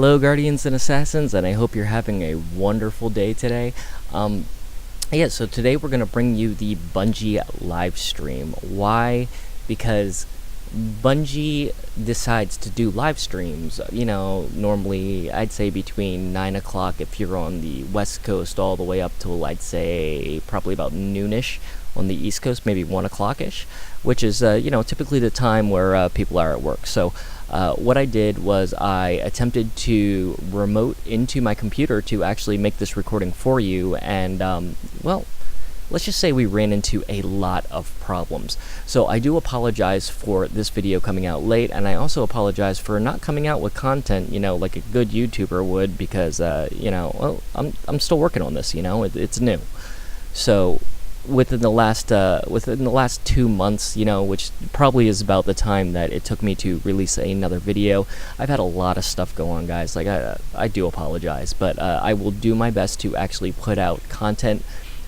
Hello Guardians and Assassins, and I hope you're having a wonderful day today. Yeah, so today we're going to bring you the Bungie live stream. Why? Because Bungie decides to do live streams, normally I'd say between 9 o'clock if you're on the West Coast all the way up till I'd say probably about noonish on the East Coast, maybe 1 o'clock-ish, which is, typically the time where people are at work. So what I did was I attempted to remote into my computer to actually make this recording for you, and, well, let's just say we ran into a lot of problems. So I do apologize for this video coming out late, and I also apologize for not coming out with content, like a good YouTuber would, because, well, I'm still working on this, it's new. So within the last 2 months, which probably is about the time that it took me to release another video, I've had a lot of stuff go on, guys. Like I do apologize, but I will do my best to actually put out content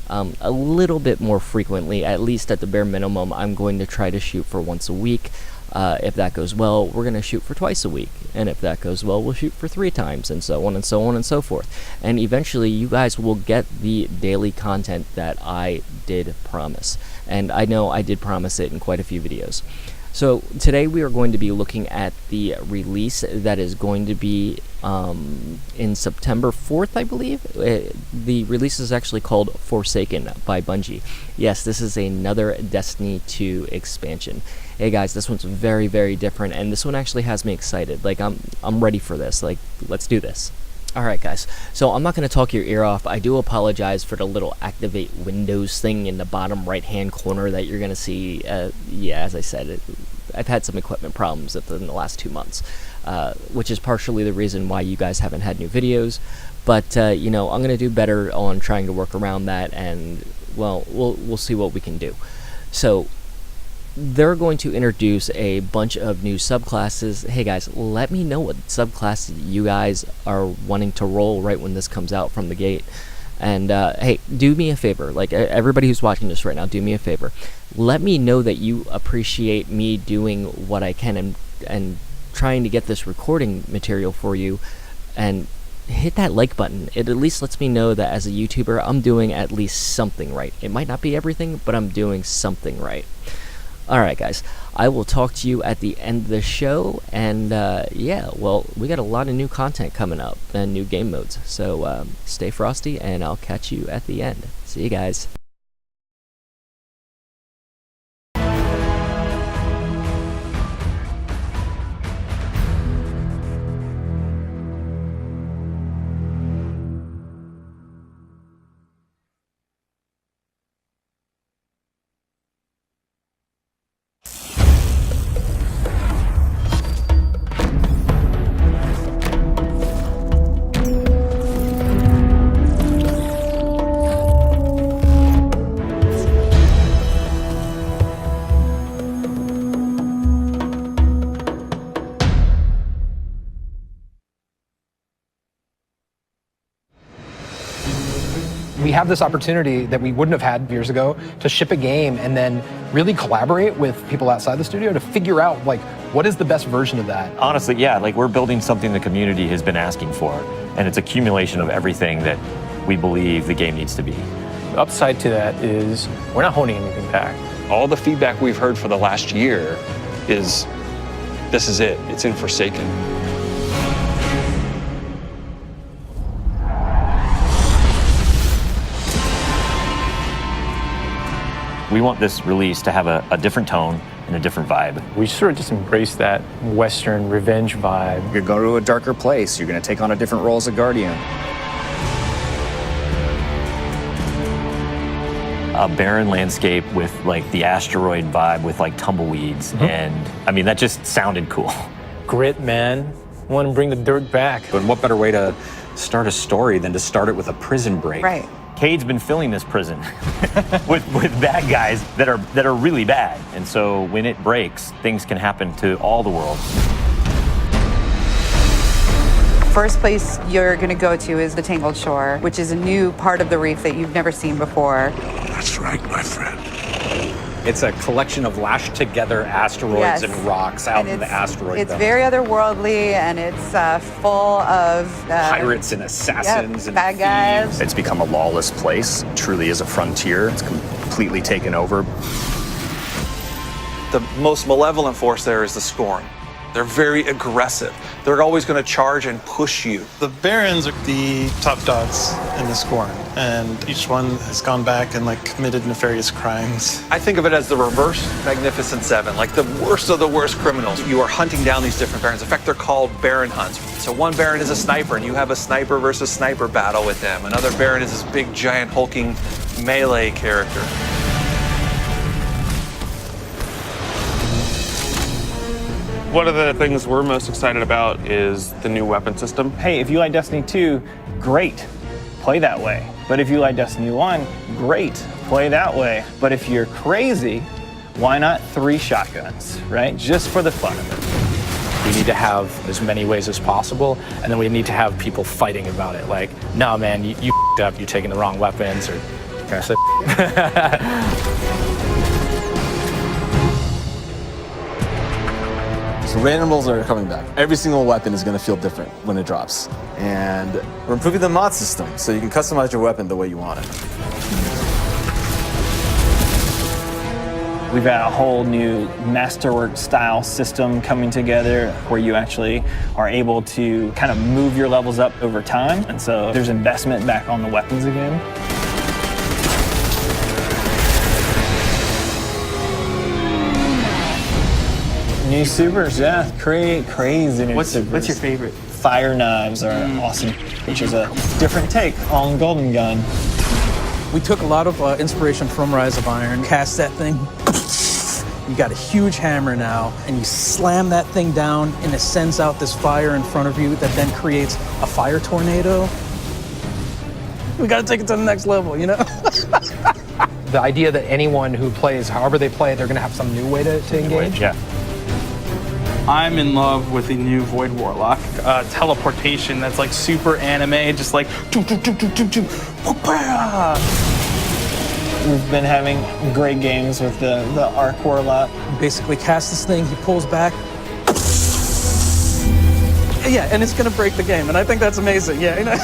a little bit more frequently. At least at the bare minimum, I'm going to try to shoot for once a week. If that goes well, we're going to shoot for twice a week, and if that goes well, we'll shoot for 3 times, and so on and so on and so forth. And eventually you guys will get the daily content that I did promise, and I know I did promise it in quite a few videos. So today we are going to be looking at the release that is going to be in September 4th, I believe. The release is actually called Forsaken by Bungie. Yes, this is another Destiny 2 expansion. Hey guys, this one's very, very different, and this one actually has me excited. Like, I'm ready for this. Like, let's do this. Alright guys, so I'm not going to talk your ear off. I do apologize for the little activate Windows thing in the bottom right hand corner that you're going to see. Yeah, as I said, I've had some equipment problems in the last 2 months, which is partially the reason why you guys haven't had new videos. But, I'm going to do better on trying to work around that, and, well, we'll see what we can do. So they're going to introduce a bunch of new subclasses. Hey guys, let me know what subclass you guys are wanting to roll right when this comes out from the gate. And hey, do me a favor, like everybody who's watching this right now, do me a favor. Let me know that you appreciate me doing what I can and trying to get this recording material for you, and hit that like button. It at least lets me know that as a YouTuber, I'm doing at least something right. It might not be everything, but I'm doing something right. Alright guys, I will talk to you at the end of the show, and yeah, well, we got a lot of new content coming up, and new game modes, so stay frosty, and I'll catch you at the end. See you guys. We have this opportunity that we wouldn't have had years ago to ship a game and then really collaborate with people outside the studio to figure out, like, what is the best version of that? Honestly, yeah, like we're building something the community has been asking for, and it's accumulation of everything that we believe the game needs to be. The upside to that is we're not holding anything back. All the feedback we've heard for the last year is, this is it, it's in Forsaken. We want this release to have a different tone and a different vibe. We sort of just embrace that Western revenge vibe. You're going to a darker place. You're going to take on a different role as a Guardian. A barren landscape with like the asteroid vibe with like tumbleweeds. And I mean, that just sounded cool. Grit, man. Want to bring the dirt back. But what better way to start a story than to start it with a prison break? Right. Cade's been filling this prison with bad guys that are really bad. And so when it breaks, things can happen to all the world. First place you're going to go to is the Tangled Shore, which is a new part of the reef that you've never seen before. That's right, my friend. It's a collection of lashed together asteroids Yes. and rocks out And in the asteroid It's belt. very otherworldly, and it's full of Pirates and assassins and bad guys. thieves. It's become a lawless place. It truly is a frontier. It's completely taken over. The most malevolent force there is the Scorn. They're very aggressive. They're always going to charge and push you. The Barons are the top dogs in the Scorn, and each one has gone back and committed nefarious crimes. I think of it as the reverse Magnificent Seven, like the worst of the worst criminals. You are hunting down these different Barons. In fact, they're called Baron hunts. So one Baron is a sniper, and you have a sniper versus sniper battle with them. Another Baron is this big, giant, hulking melee character. One of the things we're most excited about is the new weapon system. Hey, if you like Destiny 2, great, play that way. But if you like Destiny 1, great, play that way. But if you're crazy, why not 3 shotguns, right? Just for the fun of it. We need to have as many ways as possible, and then we need to have people fighting about it. Like, no, man, you f***ed up, you're taking the wrong weapons, or can I say? So randomables are coming back. Every single weapon is going to feel different when it drops. And we're improving the mod system, so you can customize your weapon the way you want it. We've got a whole new masterwork style system coming together where you actually are able to kind of move your levels up over time. And so there's investment back on the weapons again. New supers, yeah, crazy new supers. What's your favorite? Fire knives are awesome, which is a different take on Golden Gun. We took a lot of inspiration from Rise of Iron, cast that thing. You got a huge hammer now, and you slam that thing down, and it sends out this fire in front of you that then creates a fire tornado. We gotta take it to the next level, you know? The idea that anyone who plays, however they play, they're gonna have some new way to engage. Yeah. I'm in love with the new Void Warlock teleportation that's like super anime, just like We've been having great games with the Arc Warlock. You basically cast this thing, he pulls back. Yeah, and it's gonna break the game, and I think that's amazing, yeah. You know?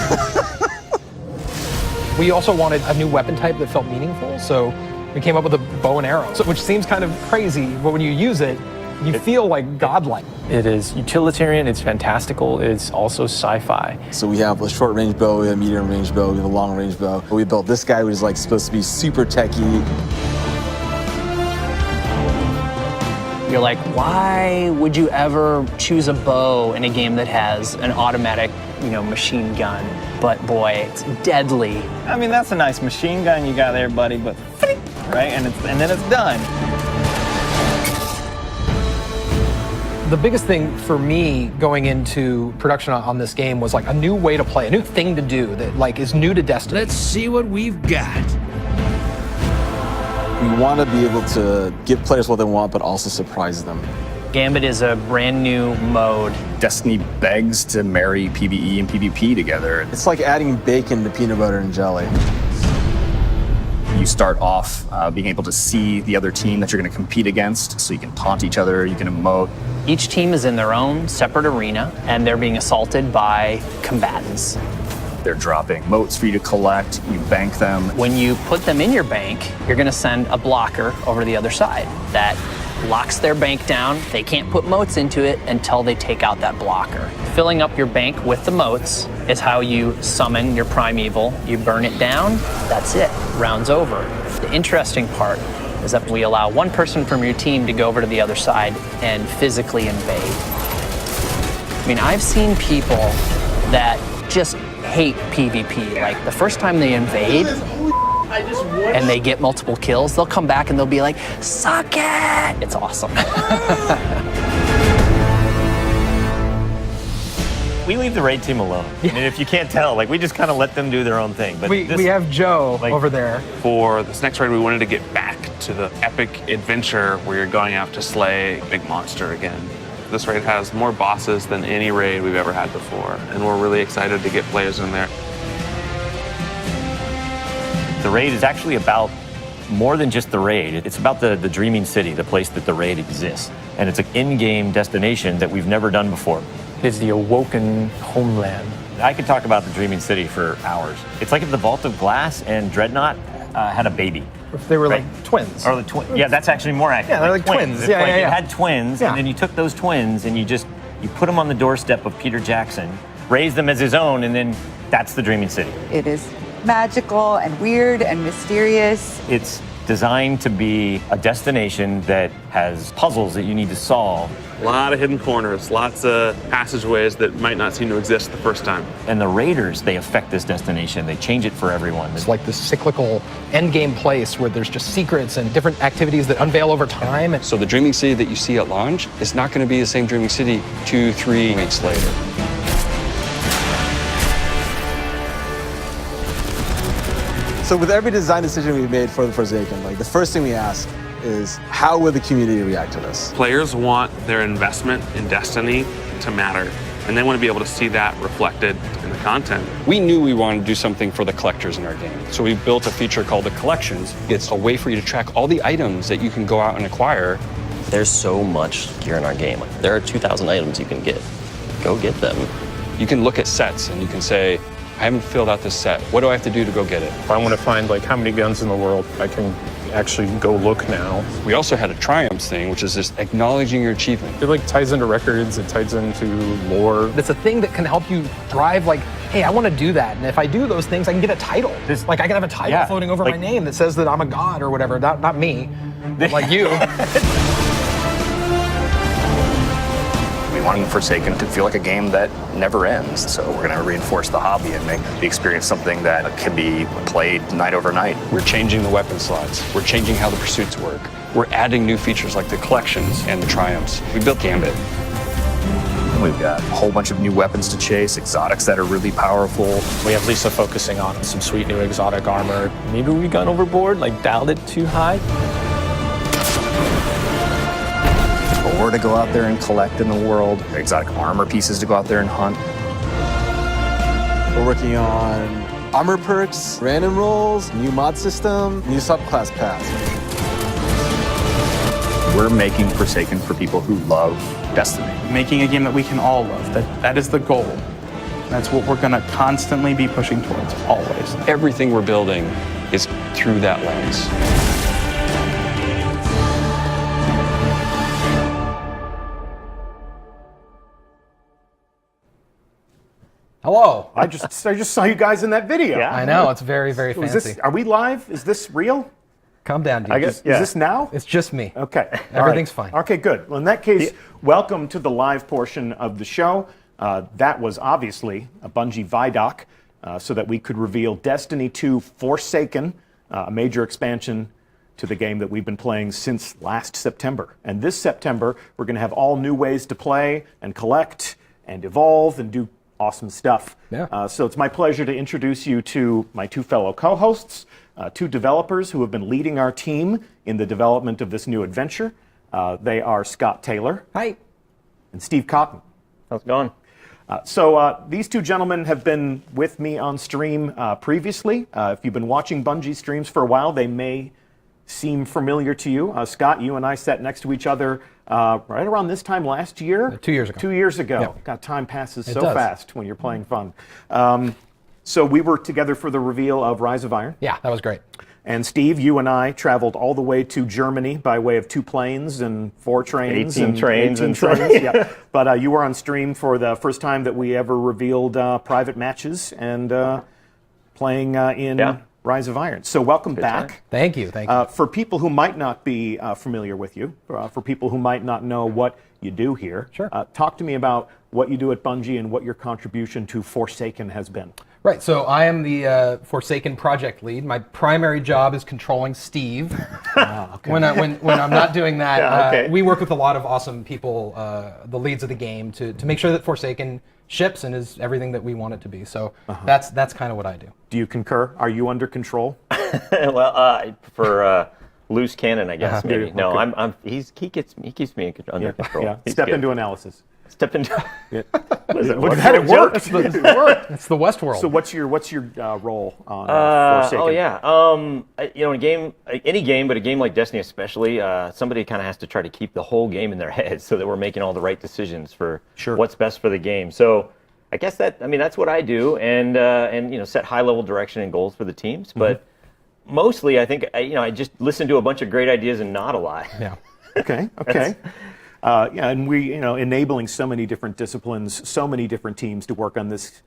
We also wanted a new weapon type that felt meaningful, so we came up with a bow and arrow, which seems kind of crazy, but when you use it, you feel like godlike. It is utilitarian, it's fantastical, it's also sci-fi. So we have a short range bow, we have a medium range bow, we have a long range bow. We built this guy, which is supposed to be super techie. You're like, why would you ever choose a bow in a game that has an automatic, machine gun? But boy, it's deadly. I mean, that's a nice machine gun you got there, buddy, but right, and then it's done. The biggest thing for me going into production on this game was a new way to play, a new thing to do that is new to Destiny. Let's see what we've got. We want to be able to give players what they want, but also surprise them. Gambit is a brand new mode. Destiny begs to marry PvE and PvP together. It's like adding bacon to peanut butter and jelly. You start off being able to see the other team that you're going to compete against, so you can taunt each other, you can emote. Each team is in their own separate arena, and they're being assaulted by combatants. They're dropping motes for you to collect, you bank them. When you put them in your bank, you're going to send a blocker over to the other side that locks their bank down. They can't put motes into it until they take out that blocker. Filling up your bank with the motes is how you summon your primeval. You burn it down, that's it, round's over. The interesting part is that we allow one person from your team to go over to the other side and physically invade. I mean, I've seen people that just hate PvP. Like the first time they invade and they get multiple kills, they'll come back and they'll be like, suck it! It's awesome. We leave the raid team alone. I mean, if you can't tell, we just kind of let them do their own thing. But we have Joe over there. For this next raid, we wanted to get back to the epic adventure where you're going out to slay a big monster again. This raid has more bosses than any raid we've ever had before, and we're really excited to get players in there. The raid is actually about more than just the raid. It's about the dreaming city, the place that the raid exists. And it's an in-game destination that we've never done before. It's the awoken homeland. I could talk about the dreaming city for hours. It's like if the Vault of Glass and Dreadnought had a baby. If they were like twins. Or yeah, that's actually more accurate. Yeah, they're like twins. It's like you had twins, and then you took those twins and you put them on the doorstep of Peter Jackson, raised them as his own, and then that's the dreaming city. It is magical and weird and mysterious. It's designed to be a destination that has puzzles that you need to solve. A lot of hidden corners, lots of passageways that might not seem to exist the first time. And the raiders, they affect this destination. They change it for everyone. It's like this cyclical endgame place where there's just secrets and different activities that unveil over time. So the Dreaming City that you see at launch is not going to be the same Dreaming City 2-3 weeks later. So with every design decision we made for the Forsaken, like the first thing we ask is how will the community react to this? Players want their investment in Destiny to matter, and they want to be able to see that reflected in the content. We knew we wanted to do something for the collectors in our game. So we built a feature called the Collections. It's a way for you to track all the items that you can go out and acquire. There's so much gear in our game. There are 2,000 items you can get. Go get them. You can look at sets and you can say, I haven't filled out this set. What do I have to do to go get it? If I want to find like how many guns in the world, I can actually go look now. We also had a triumphs thing, which is just acknowledging your achievement. It like ties into records, it ties into lore. It's a thing that can help you drive like, hey, I want to do that. And if I do those things, I can get a title. Like I can have a title floating over my name that says that I'm a god or whatever. Not me, but like you. We want Forsaken to feel like a game that never ends. So we're going to reinforce the hobby and make the experience something that can be played night over night. We're changing the weapon slots. We're changing how the pursuits work. We're adding new features like the collections and the triumphs. We built Gambit. We've got a whole bunch of new weapons to chase, exotics that are really powerful. We have Lisa focusing on some sweet new exotic armor. Maybe we got overboard, like dialed it too high. Or to go out there and collect in the world, exotic armor pieces to go out there and hunt. We're working on armor perks, random rolls, new mod system, new subclass paths. We're making Forsaken for people who love Destiny. Making a game that we can all love. That is the goal. That's what we're going to constantly be pushing towards, always. Everything we're building is through that lens. Hello. I just saw you guys in that video. Yeah, I know. It's very, very So fancy. are we live? Is this real? Calm down, dude. I guess. Is this now? It's just me. Okay. Everything's All right. fine. Okay, good. Well, in that case, welcome to the live portion of the show. That was obviously a Bungie Vidoc, so that we could reveal Destiny 2 Forsaken, a major expansion to the game that we've been playing since last September. And this September, we're going to have all new ways to play and collect and evolve and do awesome stuff. Yeah. So it's my pleasure to introduce you to my two fellow co-hosts, two developers who have been leading our team in the development of this new adventure. They are Scott Taylor. Hi. And Steve Cotton. How's it going? So these two gentlemen have been with me on stream previously. If you've been watching Bungie streams for a while, they may seem familiar to you. Scott, you and I sat next to each other right around this time last year. 2 years ago. 2 years ago. Yep. God, time passes It so does. fast when you're playing fun. So we were together for the reveal of Rise of Iron. Yeah, that was great. And Steve, you and I traveled all the way to Germany by way of 2 planes and 4 trains. 18 and trains 18 and trains, yeah. But you were on stream for the first time that we ever revealed private matches and playing in Rise of Iron. So welcome back. Thank you. Thank you. For people who might not be familiar with you, for people who might not know what you do here, Sure. Talk to me about what you do at Bungie and what your contribution to Forsaken has been. Right, so I am the Forsaken project lead. My primary job is controlling Steve. When I'm not doing that, we work with a lot of awesome people, the leads of the game, to make sure that Forsaken ships and is everything that we want it to be. So that's kind of what I do. Do you concur? Are you under control? Well, I prefer loose cannon, I guess. Maybe. No, Okay. he keeps me under control. Yeah. He's Step good. into analysis. Step into. What had it work? It's the Westworld. So what's your role on Forsaken? Oh yeah. In a game, any game, but a game like Destiny especially, somebody kind of has to try to keep the whole game in their head so that we're making all the right decisions for what's best for the game. So I guess that's what I do, and set high level direction and goals for the teams. But mostly, I think I just listen to a bunch of great ideas and nod a lot. Yeah. Okay. And we, enabling so many different disciplines, so many different teams to work on this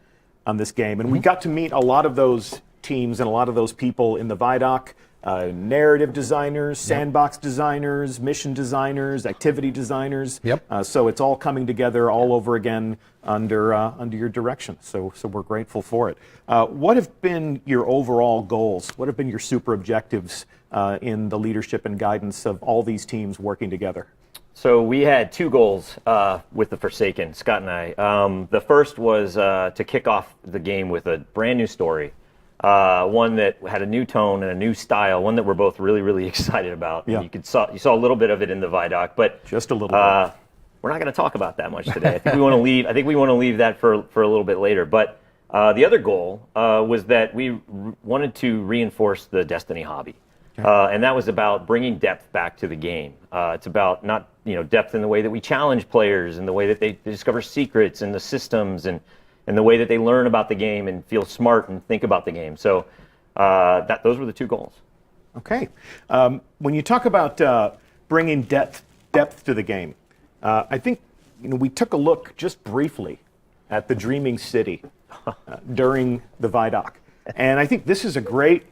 game, and we got to meet a lot of those teams and a lot of those people in the Vidoc. Narrative designers, sandbox designers, mission designers, activity designers. So it's all coming together all over again under your direction. So we're grateful for it. What have been your overall goals? What have been your super objectives in the leadership and guidance of all these teams working together? So we had two goals with the Forsaken, Scott and I. The first was to kick off the game with a brand new story. One that had a new tone and a new style, one that we're both really, really excited about. Yeah. You saw a little bit of it in the Vidoc, but just a little bit. We're not going to talk about that much today. I think we want to leave that for a little bit later. But the other goal was that we wanted to reinforce the Destiny hobby. And that was about bringing depth back to the game. It's about not depth in the way that we challenge players, and the way that they discover secrets and the systems, and the way that they learn about the game and feel smart and think about the game. So those were the two goals. Okay. When you talk about bringing depth to the game, I think we took a look just briefly at the Dreaming City during the Vidoc, and I think this is a great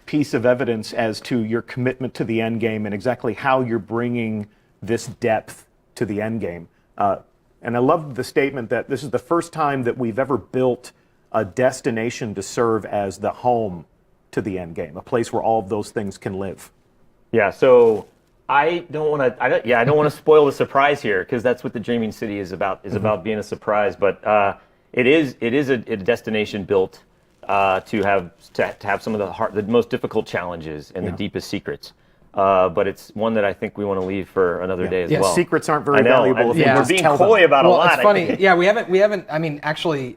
piece of evidence as to your commitment to the end game and exactly how you're bringing this depth to the end game. And I love the statement that this is the first time that we've ever built a destination to serve as the home to the end game, a place where all of those things can live. Yeah. So I don't want to spoil the surprise here, because that's what the Dreaming City is about. About being a surprise, but it is a destination built to have some of the most difficult challenges and the deepest secrets. But it's one that I think we want to leave for another day as well. Secrets aren't very valuable. We're being coy about a lot. It's funny. Yeah, we haven't. I mean, actually,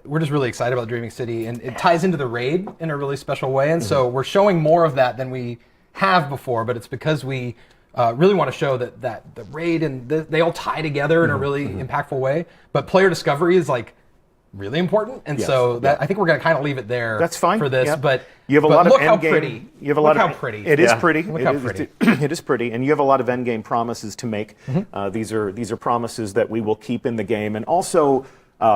we're just really excited about Dreaming City, and it ties into the raid in a really special way. And so we're showing more of that than we have before. But it's because we really want to show that the raid and they all tie together in a really impactful way. But player discovery is really important, and so I think we're going to kind of leave it there. That's fine for this. But you have a lot of look how end game. pretty. You have a lot look of how pretty. It is pretty. Look how pretty. It is pretty, and you have a lot of end game promises to make. These are promises that we will keep in the game, and also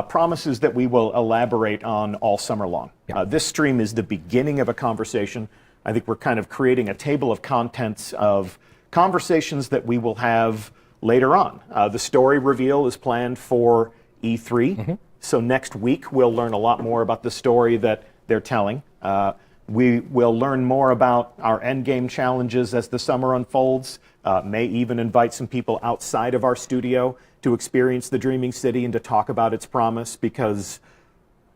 promises that we will elaborate on all summer long. This stream is the beginning of a conversation. I think we're kind of creating a table of contents of conversations that we will have later on. The story reveal is planned for E3. So next week, we'll learn a lot more about the story that they're telling. We will learn more about our endgame challenges as the summer unfolds. May even invite some people outside of our studio to experience the Dreaming City and to talk about its promise, because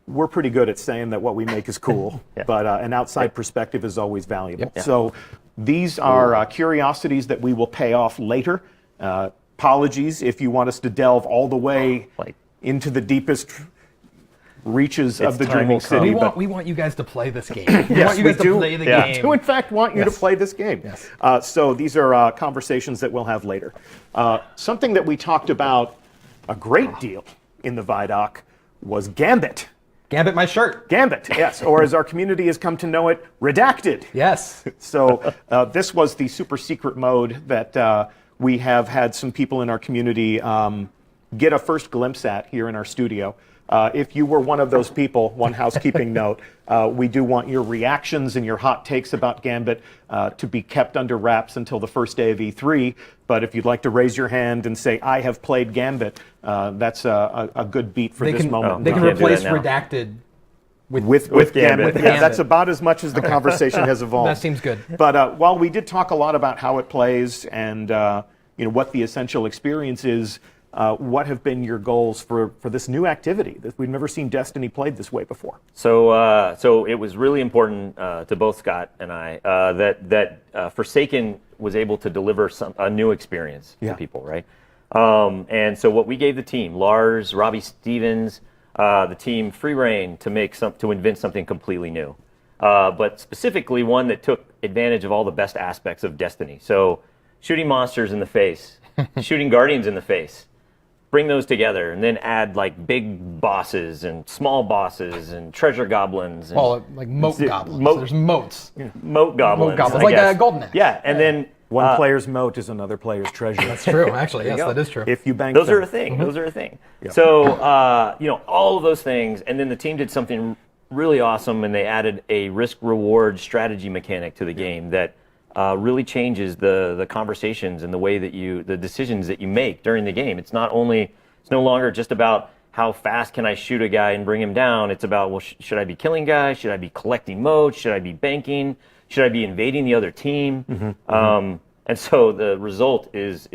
we're pretty good at saying that what we make is cool, but an outside perspective is always valuable. So these are curiosities that we will pay off later. Apologies if you want us to delve all the way into the deepest reaches of the Dreaming City. We want you guys to play this game. We want you guys to play the game. We do, in fact, want you to play this game. So these are conversations that we'll have later. Something that we talked about a great deal in the Vidoc was Gambit. Gambit my shirt. Gambit, yes. Or as our community has come to know it, Redacted. Yes. So this was the super secret mode that we have had some people in our community get a first glimpse at here in our studio. If you were one of those people, one housekeeping note, we do want your reactions and your hot takes about Gambit to be kept under wraps until the first day of E3. But if you'd like to raise your hand and say, I have played Gambit, that's a good beat for this moment. They can replace Redacted with Gambit. Yeah, that's about as much as the conversation has evolved. That seems good. But while we did talk a lot about how it plays and what the essential experience is, what have been your goals for this new activity? We've never seen Destiny played this way before. So it was really important to both Scott and I that Forsaken was able to deliver a new experience to people, right? And so what we gave the team, Lars, Robbie Stevens, the team free reign to invent something completely new. But specifically one that took advantage of all the best aspects of Destiny. So shooting monsters in the face, shooting guardians in the face, bring those together, and then add like big bosses and small bosses and treasure goblins. And well, like moat goblins. There's moats. Moat goblins. Moat goblins, like a golden axe. Yeah, and then one player's moat is another player's treasure. That's true, actually. Yes, that is true. If you bank those them. are a thing. Mm-hmm. Those are a thing. Yeah. So all of those things, and then the team did something really awesome, and they added a risk-reward strategy mechanic to the game that really changes the conversations and the way that the decisions that you make during the game. It's no longer just about how fast can I shoot a guy and bring him down. It's about, well, should I be killing guys? Should I be collecting motes? Should I be banking? Should I be invading the other team? And so the result is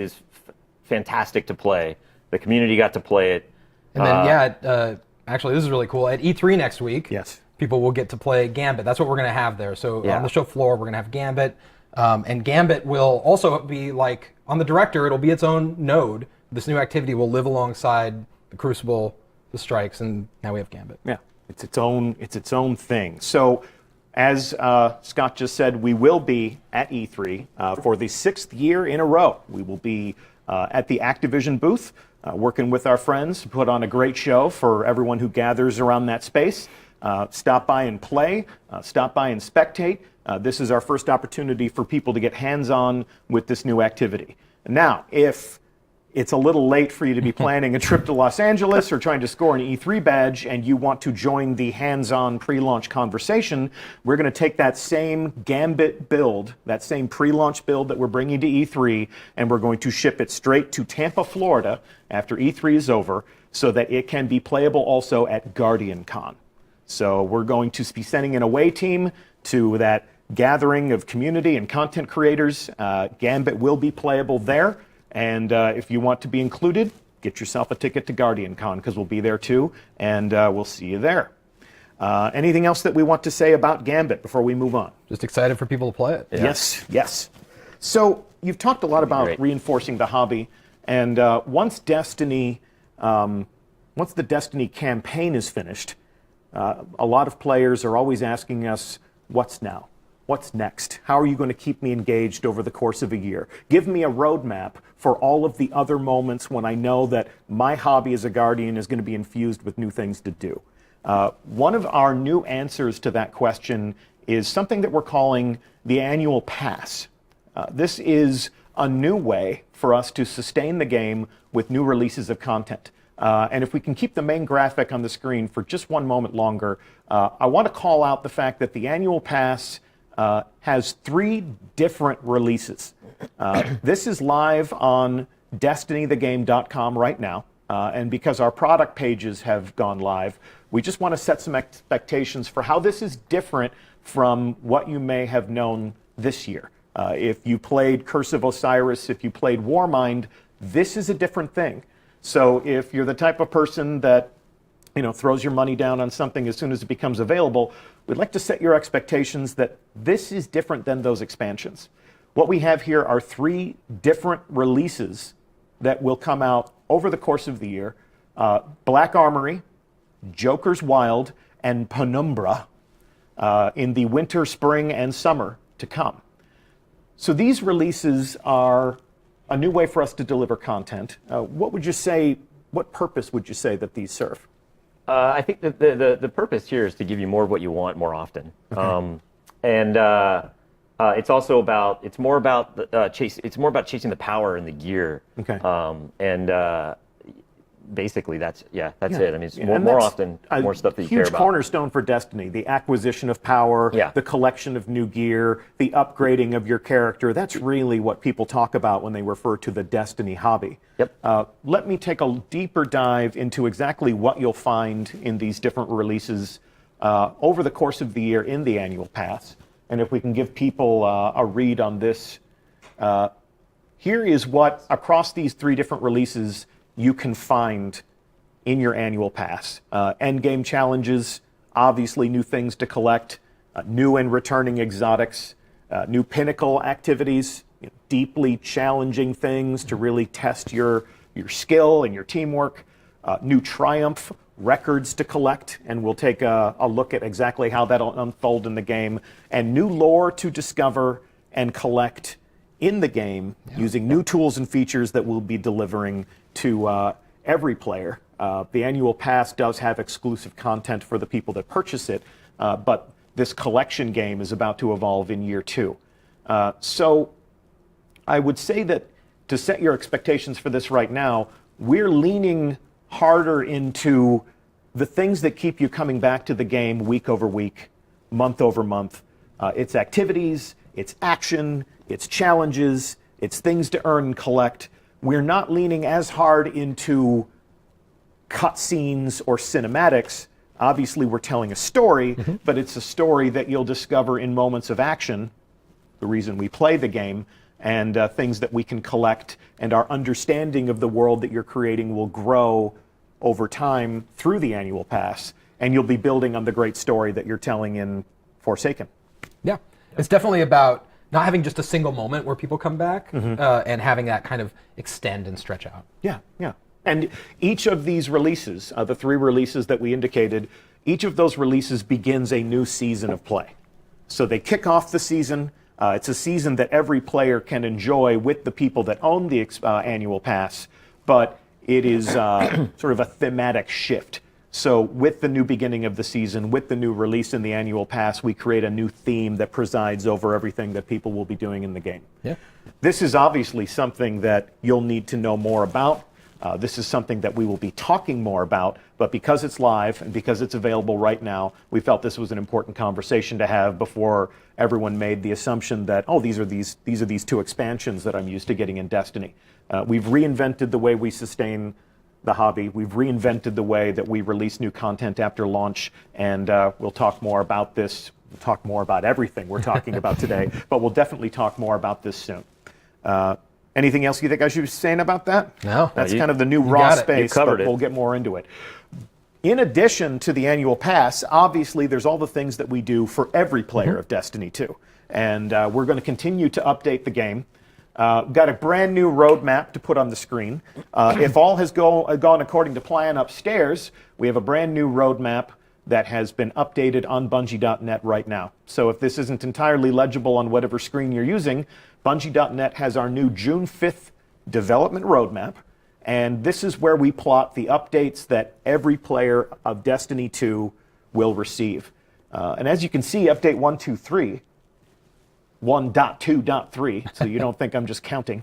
fantastic to play. The community got to play it. And then, actually, this is really cool. At E3 next week, yes, people will get to play Gambit. That's what we're going to have there. So on the show floor, we're going to have Gambit. And Gambit will also be like, on the Director, it'll be its own node. This new activity will live alongside the Crucible, the Strikes, and now we have Gambit. Yeah, it's its own thing. So, as Scott just said, we will be at E3 for the 6th year in a row. We will be at the Activision booth, working with our friends to put on a great show for everyone who gathers around that space. Stop by and play, stop by and spectate. This is our first opportunity for people to get hands-on with this new activity. Now, if it's a little late for you to be planning a trip to Los Angeles or trying to score an E3 badge and you want to join the hands-on pre-launch conversation, we're going to take that same Gambit build, that same pre-launch build that we're bringing to E3, and we're going to ship it straight to Tampa, Florida after E3 is over so that it can be playable also at GuardianCon. So we're going to be sending an away team to that gathering of community and content creators. Gambit will be playable there. And if you want to be included, get yourself a ticket to GuardianCon because we'll be there too, and we'll see you there. Anything else that we want to say about Gambit before we move on? Just excited for people to play it. Yeah. Yes. So you've talked a lot about reinforcing the hobby, and once the Destiny campaign is finished, a lot of players are always asking us, what's now? What's next? How are you going to keep me engaged over the course of a year? Give me a roadmap for all of the other moments when I know that my hobby as a Guardian is going to be infused with new things to do. One of our new answers to that question is something that we're calling the annual pass. This is a new way for us to sustain the game with new releases of content. And if we can keep the main graphic on the screen for just one moment longer, I want to call out the fact that the annual pass has 3 different releases. This is live on DestinyTheGame.com right now, and because our product pages have gone live, we just want to set some expectations for how this is different from what you may have known this year. If you played Curse of Osiris, if you played Warmind, this is a different thing. So if you're the type of person that throws your money down on something as soon as it becomes available, we'd like to set your expectations that this is different than those expansions. What we have here are 3 different releases that will come out over the course of the year. Black Armory, Joker's Wild, and Penumbra in the winter, spring, and summer to come. So these releases are a new way for us to deliver content. What purpose would you say that these serve? I think that the purpose here is to give you more of what you want more often. Okay. It's also about chasing the power and the gear. Okay. Basically that's it. I mean, it's more that's often, more stuff that you care huge about. cornerstone for Destiny, the acquisition of power, the collection of new gear, the upgrading of your character. That's really what people talk about when they refer to the Destiny hobby. Yep. Let me take a deeper dive into exactly what you'll find in these different releases over the course of the year in the annual pass. And if we can give people a read on this, here is what, across these 3 different releases, you can find in your annual pass. Endgame challenges, obviously new things to collect, new and returning exotics, new pinnacle activities, deeply challenging things to really test your your skill and your teamwork, new triumph records to collect, and we'll take a look at exactly how that'll unfold in the game, and new lore to discover and collect in the game using new tools and features that we'll be delivering to every player. The annual pass does have exclusive content for the people that purchase it, but this collection game is about to evolve in year 2. So I would say that to set your expectations for this right now, we're leaning harder into the things that keep you coming back to the game week over week, month over month. It's activities, it's action, it's challenges, it's things to earn and collect. We're not leaning as hard into cutscenes or cinematics. Obviously, we're telling a story, but it's a story that you'll discover in moments of action, the reason we play the game, and things that we can collect, and our understanding of the world that you're creating will grow over time through the annual pass, and you'll be building on the great story that you're telling in Forsaken. Yeah, it's definitely about not having just a single moment where people come back, and having that kind of extend and stretch out. Yeah. And each of these releases, the 3 releases that we indicated, each of those releases begins a new season of play. So they kick off the season. It's a season that every player can enjoy with the people that own the annual pass, but it is sort of a thematic shift. So with the new beginning of the season, with the new release in the annual pass, we create a new theme that presides over everything that people will be doing in the game. Yeah. This is obviously something that you'll need to know more about. This is something that we will be talking more about, but because it's live and because it's available right now, we felt this was an important conversation to have before everyone made the assumption that, oh, these are these 2 expansions that I'm used to getting in Destiny. We've reinvented the way we sustain the hobby. We've reinvented the way that we release new content after launch, and we'll talk more about this. We'll talk more about everything we're talking about today, but we'll definitely talk more about this soon. Anything else you think I should be saying about that? No. That's kind of the new raw space, you covered but we'll get more into it. In addition to the annual pass, obviously there's all the things that we do for every player of Destiny 2. And we're going to continue to update the game. Got a brand new roadmap to put on the screen. If all has gone according to plan upstairs, we have a brand new roadmap that has been updated on Bungie.net right now. So if this isn't entirely legible on whatever screen you're using, Bungie.net has our new June 5th development roadmap, and this is where we plot the updates that every player of Destiny 2 will receive. And as you can see, update 1.2.3, 1.2.3, so you don't think I'm just counting,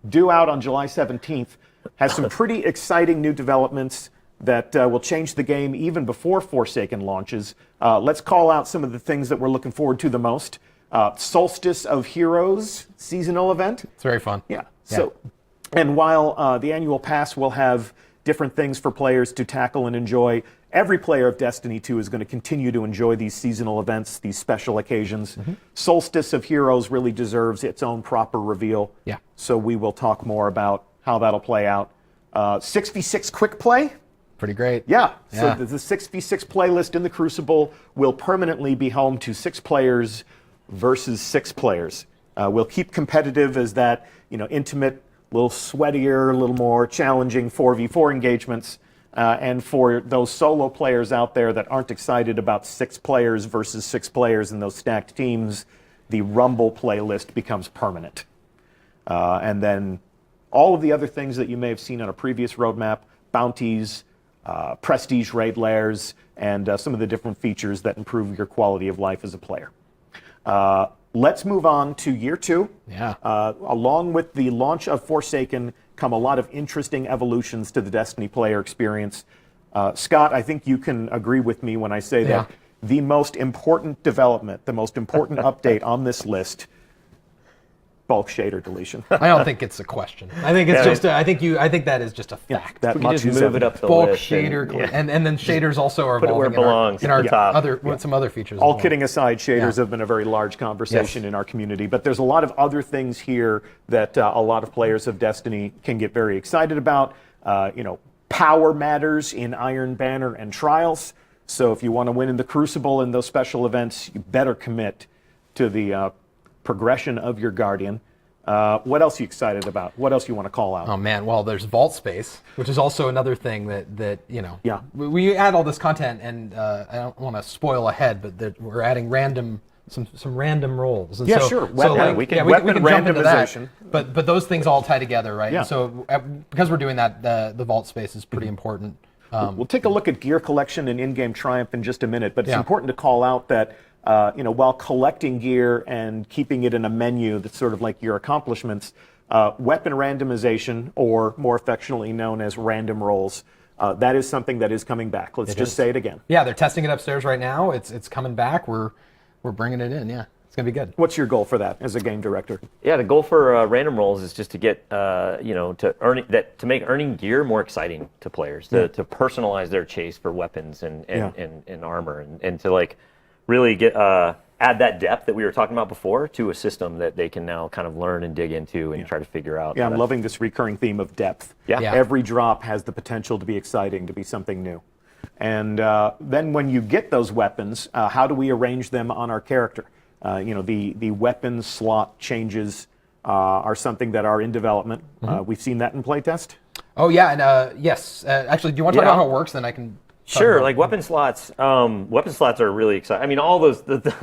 due out on July 17th, has some pretty exciting new developments that will change the game even before Forsaken launches. Let's call out some of the things that we're looking forward to the most. Solstice of Heroes seasonal event. It's very fun. Yeah. So, and while the annual pass will have different things for players to tackle and enjoy, every player of Destiny 2 is going to continue to enjoy these seasonal events, these special occasions. Solstice of Heroes really deserves its own proper reveal. Yeah. So we will talk more about how that'll play out. 6v6 quick play. Pretty great. Yeah. So the 6v6 playlist in the Crucible will permanently be home to 6 players versus 6 players. We'll keep competitive as that, intimate, a little sweatier, a little more challenging 4v4 engagements. And for those solo players out there that aren't excited about 6 players versus 6 players in those stacked teams, the Rumble playlist becomes permanent. And then all of the other things that you may have seen on a previous roadmap, bounties, prestige raid lairs, and some of the different features that improve your quality of life as a player. Let's move on to year 2. Yeah. Along with the launch of Forsaken come a lot of interesting evolutions to the Destiny player experience. Scott, I think you can agree with me when I say that the most important development, the most important update on this list, bulk shader deletion. I don't think it's a question. I think it's just. I think that is just a fact. That We can much just is move it up the bulk list. shader, and then shaders also are Put it where evolving it belongs, in our at the top. with some other features. All as well. kidding aside, shaders have been a very large conversation in our community, but there's a lot of other things here that a lot of players of Destiny can get very excited about. Power matters in Iron Banner and Trials, so if you want to win in the Crucible and those special events, you better commit to the progression of your Guardian. What else are you excited about? What else you want to call out? Oh man, well, there's vault space, which is also another thing that Yeah. we add all this content, and I don't want to spoil ahead, but that we're adding some random roles. And Yeah, so, sure. So Weapon- like, we can- we weapon can jump into that. randomization. But those things all tie together, right? Yeah. And so because we're doing that, the vault space is pretty important. We'll take a look at gear collection and in-game triumph in just a minute, but it's Yeah. important to call out that while collecting gear and keeping it in a menu that's sort of like your accomplishments, weapon randomization, or more affectionately known as random rolls, that is something that is coming back. Let's just say it again. Yeah, they're testing it upstairs right now. It's coming back. We're bringing it in. Yeah, it's gonna be good. What's your goal for that as a game director? Yeah, the goal for random rolls is just to get to make earning gear more exciting to players, to personalize their chase for weapons and armor, and to like really get add that depth that we were talking about before to a system that they can now kind of learn and dig into and try to figure out. Yeah, I'm loving this recurring theme of depth. Yeah. Every drop has the potential to be exciting, to be something new. And then when you get those weapons, how do we arrange them on our character? The weapon slot changes are something that are in development. We've seen that in playtest. Oh yeah, and yes. Actually, do you want to talk about how it works? Then I can. Sure, like weapon slots. Weapon slots are really exciting. I mean, all those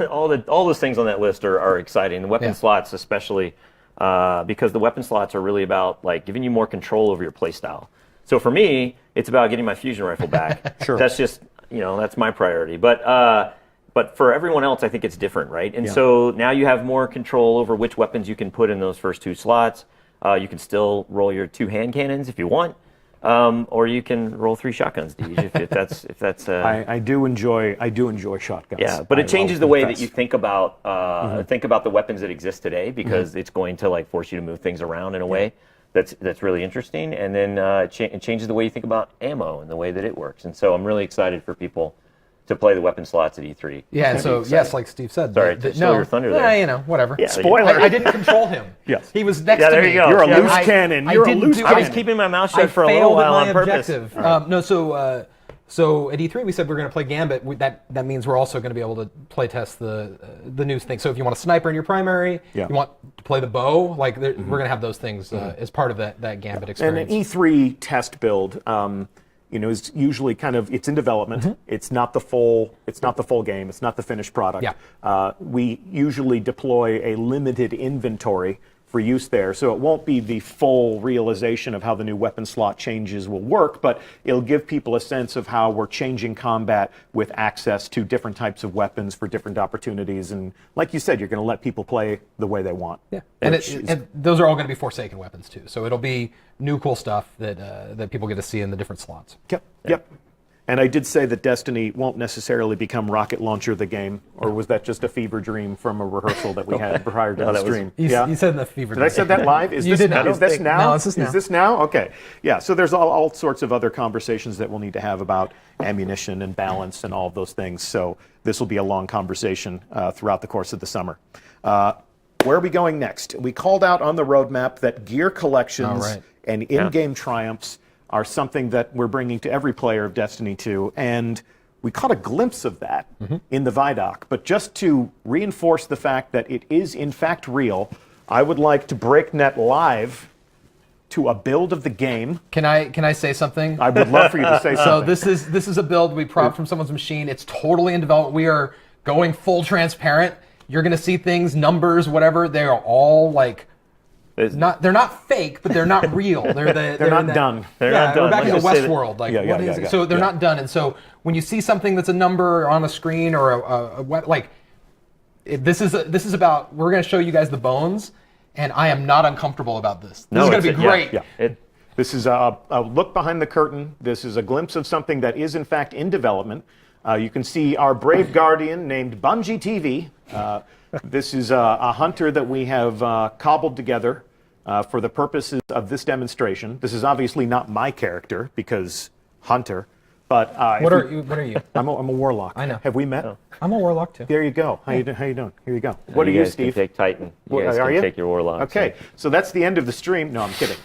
all those things on that list are exciting. The weapon slots, especially, because the weapon slots are really about like giving you more control over your playstyle. So for me, it's about getting my fusion rifle back. Sure. That's just that's my priority. But for everyone else, I think it's different, right? And so now you have more control over which weapons you can put in those first two slots. You can still roll your 2 hand cannons if you want. Or you can roll 3 shotguns, Deej, if that's. I do enjoy shotguns. Yeah, but it changes the way that you think about the weapons that exist today, because it's going to like force you to move things around in a way that's really interesting, and then it changes the way you think about ammo and the way that it works. And so I'm really excited for people to play the weapon slots at E3. Yeah, so yes, like Steve said. Sorry, to steal your thunder there. Whatever. Yeah, spoiler. I didn't control him. Yes. He was next Yeah, to there me. you go. You're a Yeah, loose cannon. You're a loose I cannon. was keeping my mouth shut I for a failed little while at my on purpose. objective. No, so at E3 we said we're going to play Gambit. That means we're also going to be able to play test the new thing. So if you want a sniper in your primary, you want to play the bow, like we're going to have those things as part of that Gambit experience. And an E3 test build, is usually it's in development. It's not the full game. It's not the finished product. We usually deploy a limited inventory for use there, so it won't be the full realization of how the new weapon slot changes will work, but it'll give people a sense of how we're changing combat with access to different types of weapons for different opportunities. And like you said, you're going to let people play the way they want. Yeah, and those are all going to be Forsaken weapons too. So it'll be new cool stuff that people get to see in the different slots. Yep. And I did say that Destiny won't necessarily become Rocket Launcher the game, or was that just a fever dream from a rehearsal that we had prior to the stream? You said in the fever dream. Did I say that live? Is You this, did not. Is this now? No, it's this now. Is this now? Okay. Yeah, so there's all sorts of other conversations that we'll need to have about ammunition and balance and all of those things. So this will be a long conversation throughout the course of the summer. Where are we going next? We called out on the roadmap that gear collections and in-game triumphs are something that we're bringing to every player of Destiny 2, and we caught a glimpse of that in the Vidoc. But just to reinforce the fact that it is in fact real, I would like to break net live to a build of the game. Can I say something? I would love for you to say something. So this is a build we propped from someone's machine. It's totally in development. We are going full transparent. You're going to see things, numbers, whatever. They are all like. They're not fake, but they're not real. They're not done. They're not done. We're back in the Westworld. Like, so they're not done. And so when you see something that's a number on a screen or this is about. We're going to show you guys the bones, and I am not uncomfortable about this. This is going to be great. This is a look behind the curtain. This is a glimpse of something that is in fact in development. You can see our brave guardian named Bungie TV. This is a hunter that we have cobbled together for the purposes of this demonstration. This is obviously not my character because hunter, but what are you? I'm a warlock. I know. Have we met? Oh. I'm a warlock too. There you go. How you doing? Here you go. What are you, Steve? You guys can take Titan. You guys can take your warlock. Okay, so that's the end of the stream. No, I'm kidding.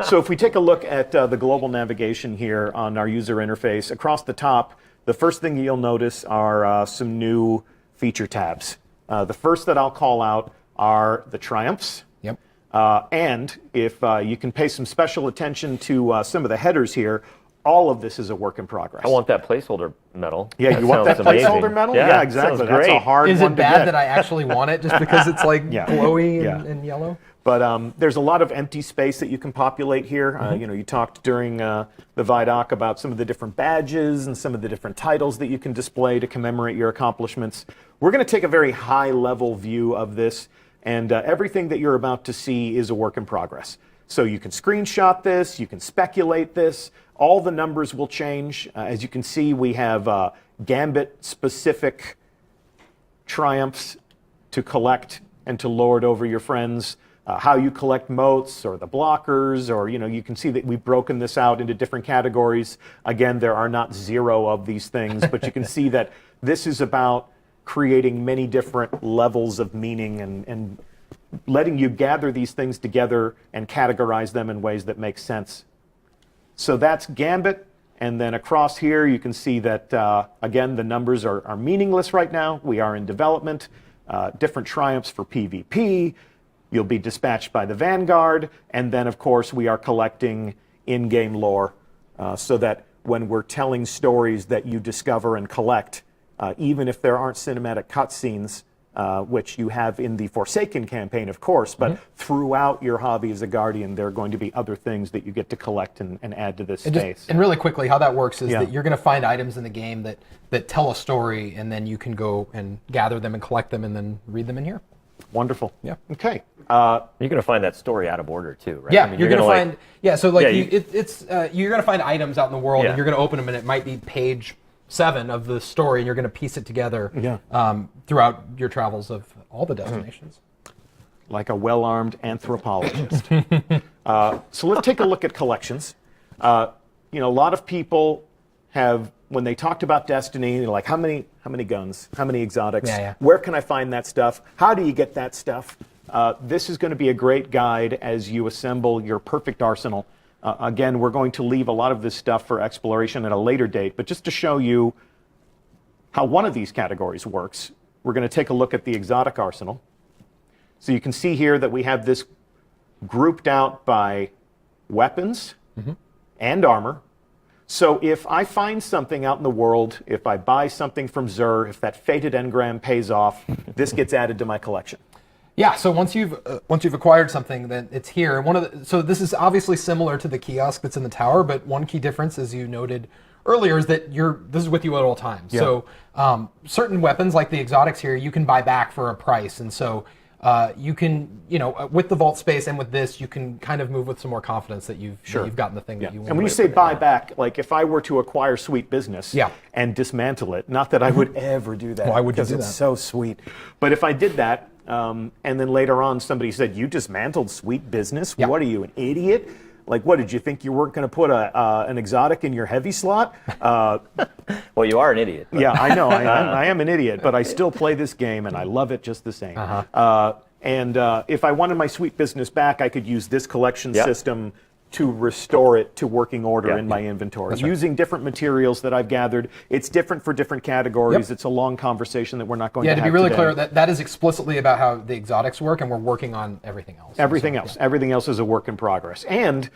So if we take a look at the global navigation here on our user interface, across the top, the first thing you'll notice are some new feature tabs. The first that I'll call out are the triumphs. Yep. And if you can pay some special attention to some of the headers here, all of this is a work in progress. I want that placeholder medal. Yeah, you want that placeholder medal? Yeah, exactly. That's a hard one to get. Is it bad that I actually want it just because it's like glowy and yellow? But there's a lot of empty space that you can populate here. You talked during the VIDOC about some of the different badges and some of the different titles that you can display to commemorate your accomplishments. We're going to take a very high-level view of this, and everything that you're about to see is a work in progress. So you can screenshot this, you can speculate this, all the numbers will change. As you can see, we have Gambit-specific triumphs to collect and to lord over your friends. How you collect motes or the blockers, or you can see that we've broken this out into different categories. Again, there are not 0 of these things, but you can see that this is about creating many different levels of meaning and letting you gather these things together and categorize them in ways that make sense. So that's Gambit, and then across here you can see that, again, the numbers are meaningless right now. We are in development. Different triumphs for PvP. You'll be dispatched by the Vanguard, and then, of course, we are collecting in-game lore so that when we're telling stories that you discover and collect, even if there aren't cinematic cutscenes, which you have in the Forsaken campaign, of course, but throughout your hobby as a Guardian, there are going to be other things that you get to collect and add to this space. And really quickly, how that works is that you're going to find items in the game that tell a story, and then you can go and gather them and collect them and then read them in here. Wonderful. Yeah. Okay. You're going to find that story out of order too, right? Yeah, you're going to find. Yeah, so like you're going to find items out in the world, and you're going to open them, and it might be page 7 of the story, and you're going to piece it together throughout your travels of all the destinations. Like a well-armed anthropologist. So let's take a look at collections. A lot of people have, when they talked about Destiny, they're like, how many guns, how many exotics, where can I find that stuff, how do you get that stuff? This is going to be a great guide as you assemble your perfect arsenal. Again, we're going to leave a lot of this stuff for exploration at a later date, but just to show you how one of these categories works, we're going to take a look at the exotic arsenal. So you can see here that we have this grouped out by weapons and armor. So if I find something out in the world, if I buy something from Xur, if that fated engram pays off, this gets added to my collection. Yeah, so once you've acquired something, then it's here. So this is obviously similar to the kiosk that's in the tower, but one key difference, as you noted earlier, is that this is with you at all times. Yeah. So certain weapons, like the exotics here, you can buy back for a price, and so you can, with the vault space and with this, you can kind of move with some more confidence that you've gotten the thing that you want. And when you say buy back, like if I were to acquire Sweet Business and dismantle it, not that I would ever do that. Why would you do that? Because it's so sweet. But if I did that, and then later on somebody said, you dismantled Sweet Business? What are you, an idiot? Like, what, did you think you weren't going to put an exotic in your heavy slot? Well, you are an idiot. Yeah, I know. I am an idiot, but I still play this game, and I love it just the same. And if I wanted my Sweet Business back, I could use this collection system to restore it to working order in my inventory. Using different materials that I've gathered. It's different for different categories. It's a long conversation that we're not going to have to be really today. clear, that is explicitly about how the exotics work, and we're working on everything else. Everything else is a work in progress. And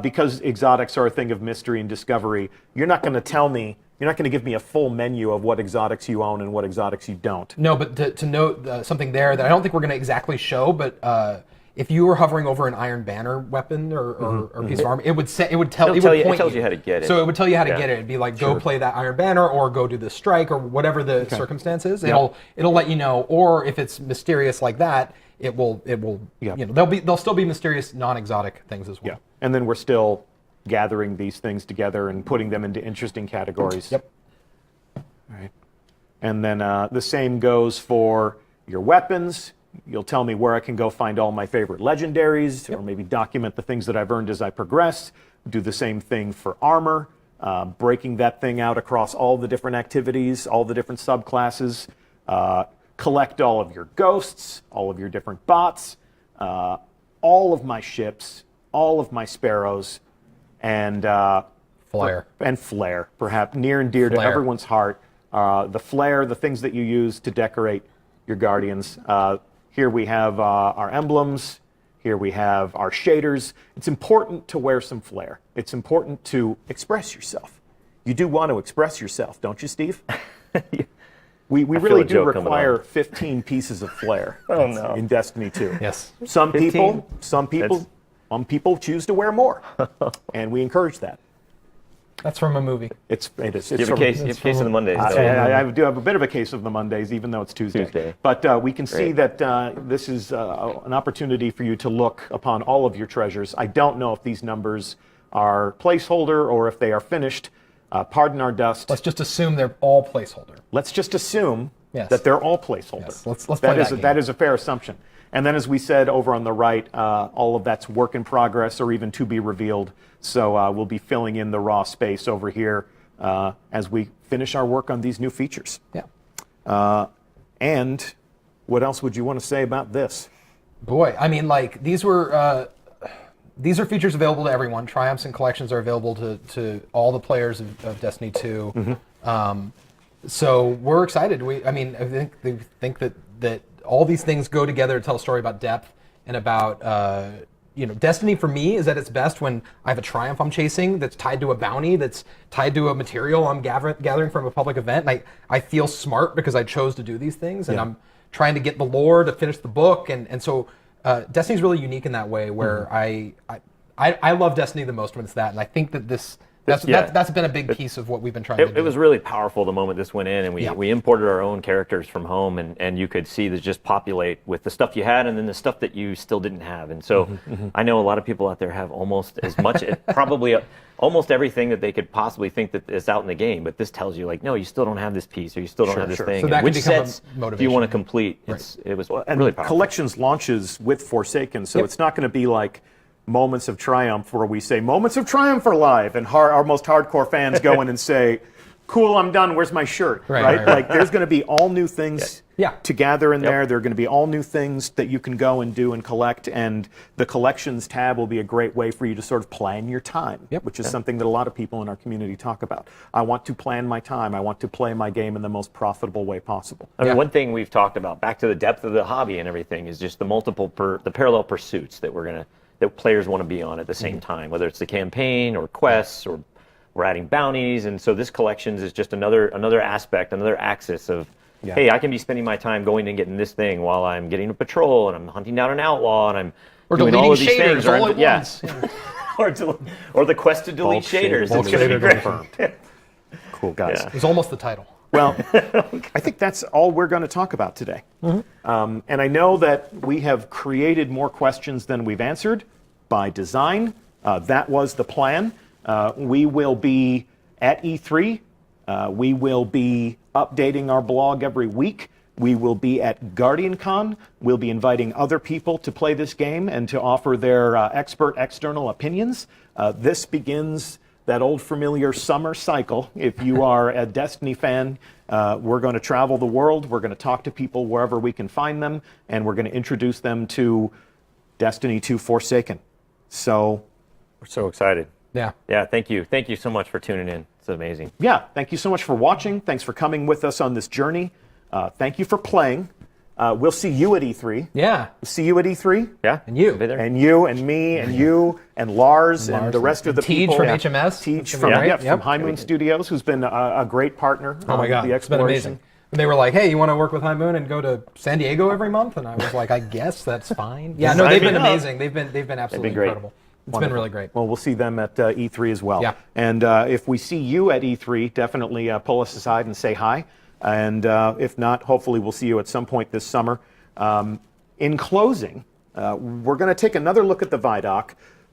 because exotics are a thing of mystery and discovery, you're not going to tell me, you're not going to give me a full menu of what exotics you own and what exotics you don't. No, but to note something there that I don't think we're going to exactly show, but if you were hovering over an Iron Banner weapon or piece of armor, it would point tells you how to get it. So it would tell you how to get it. It'd be like, go play that Iron Banner, or go do this strike, or whatever the circumstance is. It'll let you know. Or if it's mysterious like that, it will. There'll still be mysterious non-exotic things as well. Yeah, and then we're still gathering these things together and putting them into interesting categories. Yep. All right. And then the same goes for your weapons. You'll tell me where I can go find all my favorite legendaries, or maybe document the things that I've earned as I progress. Do the same thing for armor, breaking that thing out across all the different activities, all the different subclasses. Collect all of your ghosts, all of your different bots, all of my ships, all of my sparrows, and Flare. And Flare, perhaps near and dear to everyone's heart. The Flare, the things that you use to decorate your Guardians. Here we have our emblems. Here we have our shaders. It's important to wear some flair. It's important to express yourself. You do want to express yourself, don't you, Steve? We really do require 15 pieces of flair in Destiny 2. Yes. Some people choose to wear more, and we encourage that. That's from a movie. It is. You have a case of the Mondays. I do have a bit of a case of the Mondays, even though it's Tuesday. But we can see that this is an opportunity for you to look upon all of your treasures. I don't know if these numbers are placeholder or if they are finished. Pardon our dust. Let's just assume they're all placeholder. Let's just assume that they're all placeholder. Yes. Let's play that game. That is a fair assumption. And then, as we said over on the right, all of that's work in progress or even to be revealed. So we'll be filling in the raw space over here as we finish our work on these new features. Yeah. And what else would you want to say about this? Boy, I mean, like these are features available to everyone. Triumphs and collections are available to all the players of Destiny 2. So we're excited. I think that all these things go together to tell a story about depth and about Destiny for me is at its best when I have a triumph I'm chasing that's tied to a bounty, that's tied to a material I'm gathering from a public event. And I feel smart because I chose to do these things, and I'm trying to get the lore to finish the book, and so Destiny's really unique in that way where I love Destiny the most when it's that, and I think that that's been a big piece of what we've been trying to do. It was really powerful the moment this went in, and we imported our own characters from home, and you could see this just populate with the stuff you had and then the stuff that you still didn't have. And so I know a lot of people out there have almost as much, probably almost everything that they could possibly think that is out in the game, but this tells you, like, no, you still don't have this piece, or you still don't have this thing. So that which can become sets a motivation. do you want to complete? Right. It was And really powerful. Collections launches with Forsaken, so it's not going to be like Moments of Triumph where we say Moments of Triumph are live and our most hardcore fans go in and say, cool, I'm done, where's my shirt? Right? Like there's going to be all new things to gather in there. There are going to be all new things that you can go and do and collect, and the collections tab will be a great way for you to sort of plan your time, which is something that a lot of people in our community talk about. I want to plan my time. I want to play my game in the most profitable way possible. I mean, one thing we've talked about, back to the depth of the hobby and everything, is just the parallel pursuits that that players want to be on at the same time, whether it's the campaign or quests or we're adding bounties. And so this collections is just another aspect, another axis of, hey, I can be spending my time going and getting this thing while I'm getting a patrol and I'm hunting down an outlaw and I'm doing all of these things. All at once. or the quest to delete shaders. It's going to be great. Cool, guys. It was almost the title. Well, I think that's all we're going to talk about today. And I know that we have created more questions than we've answered by design. That was the plan. We will be at E3. We will be updating our blog every week. We will be at GuardianCon. We'll be inviting other people to play this game and to offer their expert external opinions. This begins that old familiar summer cycle. If you are a Destiny fan, we're going to travel the world. We're going to talk to people wherever we can find them, and we're going to introduce them to Destiny 2 Forsaken. So we're so excited. Yeah. Thank you so much for tuning in. It's amazing. Thank you so much for watching. Thanks for coming with us on this journey. Thank you for playing. We'll see you at E3. Yeah. We'll see you at E3. Yeah. And you. And you and me and you and Lars and the rest of the people. Tej from HMS. Tej from High Moon Studios, who's been a great partner. Oh my God, it's been amazing. And they were like, hey, you want to work with High Moon and go to San Diego every month? And I was like, I guess that's fine. Yeah, no, they've been amazing. They've been absolutely incredible. It's been really great. Well, we'll see them at E3 as well. Yeah. And if we see you at E3, definitely pull us aside and say hi. And if not, hopefully we'll see you at some point this summer. In closing, we're going to take another look at the Vidoc,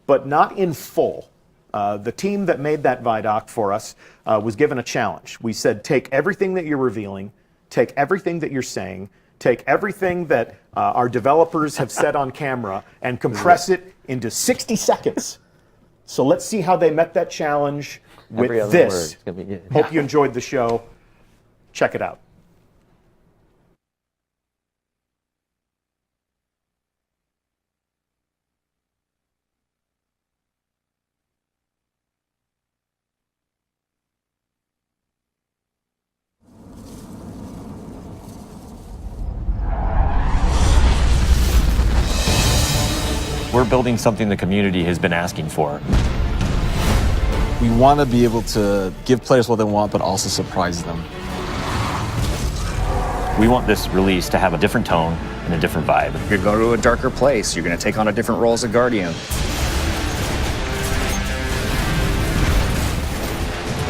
but not in full. The team that made that Vidoc for us was given a challenge. We said, take everything that you're revealing, take everything that you're saying, take everything that our developers have said on camera, and compress it into 60 seconds. So let's see how they met that challenge with this. Hope you enjoyed the show. Check it out. we're building something the community has been asking for. We want to be able to give players what they want, but also surprise them. We want this release to have a different tone and a different vibe. You're going to go to a darker place. You're going to take on a different role as a Guardian.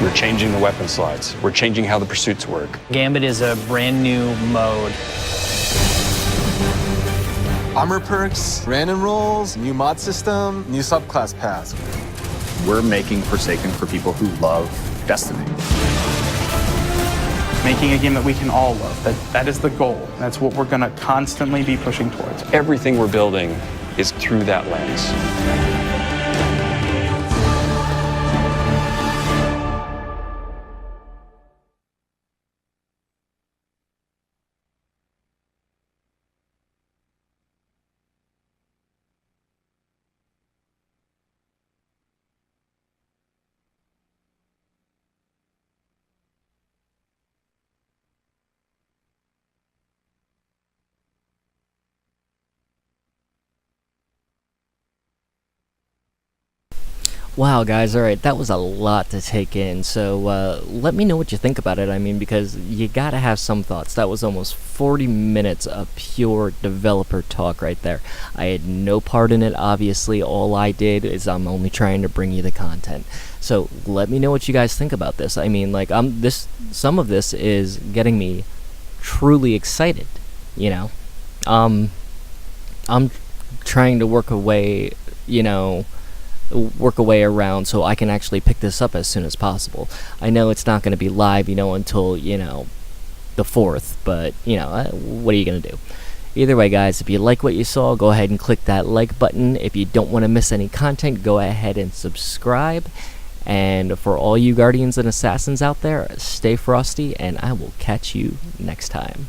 We're changing the weapon slides. We're changing how the pursuits work. Gambit is a brand new mode. Armor perks, random rolls, new mod system, new subclass paths. We're making Forsaken for people who love Destiny. Making a game that we can all love. That is the goal. That's what we're going to constantly be pushing towards. Everything we're building is through that lens. Wow, guys, alright, that was a lot to take in, so let me know what you think about it. I mean, because you gotta have some thoughts. That was almost 40 minutes of pure developer talk right there. I had no part in it, obviously. All I did is I'm only trying to bring you the content. So let me know what you guys think about this. I mean, like, some of this is getting me truly excited, you know? I'm trying to work a way around so I can actually pick this up as soon as possible. I know it's not going to be live, until, the 4th, but, what are you going to do? Either way, guys, if you like what you saw, go ahead and click that like button. If you don't want to miss any content, go ahead and subscribe. And for all you Guardians and Assassins out there, stay frosty, and I will catch you next time.